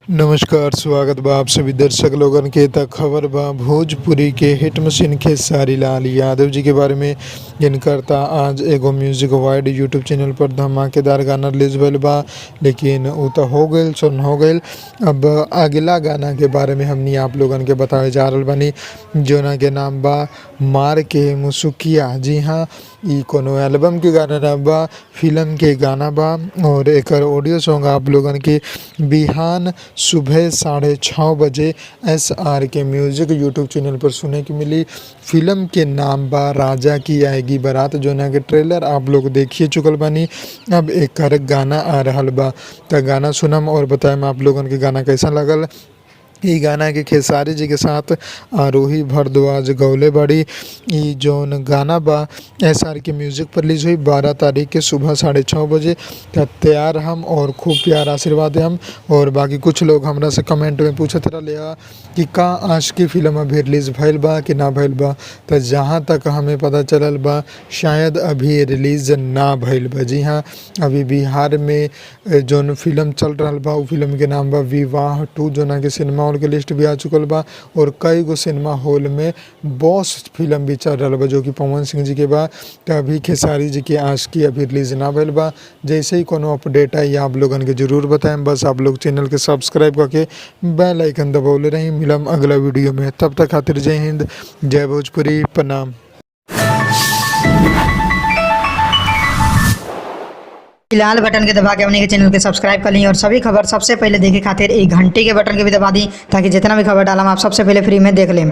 नमस्कार, स्वागत बा आप सभी दर्शक लोगन के। त खबर बा भोजपुरी के हिट मशीन खेसारी लाल यादव जी के बारे में, जिनकर ता आज एगो म्यूजिक अवार्ड यूट्यूब चैनल पर धमाकेदार गाना रिलीज भइल बा। लेकिन उ त हो गइल सुन हो गइल। अब अगला गाना के बारे में हमनी आप लोगन के बतावे जा रहल बानी, जोना के नाम बा मार के मुसुकिया। जी हाँ, ई कोनो एल्बम के गाना ना बा, फिल्म के गाना बा। और एकर ऑडियो सॉन्ग आप लोगन के बिहान सुबह 6:30 बजे SR के म्यूजिक यूट्यूब चैनल पर सुने की मिली। फिल्म के नाम बा राजा की आएगी बारात, जोना के ट्रेलर आप लोग देखिए चुकल बानी। अब एकर गाना आ रहल बा, त गाना सुनम और बताएम आप लोगन के गाना कैसा लगल। ई गाना के खेसारी जी के साथ आरोही भारद्वाज गौले बड़ी। ई जौन गाना बा SR के म्यूजिक पर रिलीज हुई 12 तारीख के सुबह 6:30 बजे। त तैयार हम और खूब प्यार आशीर्वाद हम। और बाकी कुछ लोग हमरा से कमेंट में पूछत रहले कि का आशिकी फिल्म अभी रिलीज भइल बा कि ना भइल बा। त जहाँ तक हमें पता चलल बा, शायद अभी रिलीज ना भइल बा। जी हाँ, अभी बिहार में जौन फिल्म चल रहल बा उ फिल्म के नाम बा विवाह 2, जोना के सिनेमा हॉल के लिस्ट भी आ चुकल बा। और कई गो सिनेमा हॉल में बॉस फिल्म भी चल रहल बा, जो कि पवन सिंह जी के बा। त अभी खेसारी जी के आशिकी अभी रिलीज ना भइल बा। जैसे ही कोनो अपडेट आई आप लोगन के जरूर बताएम। बस आप लोग चैनल के सब्सक्राइब करके बेल आइकन दबौले रही। मिलम अगला वीडियो में, तब तक खातिर जय हिंद, जय भोजपुरी, प्रणाम। लाल बटन के दबा के अपने के चैनल के सब्सक्राइब कर ली और सभी खबर सबसे पहले देखे खातिर एक घंटे के बटन के भी दबा दी, ताकि जितना भी खबर डालम आप सबसे पहले फ्री में देख लें।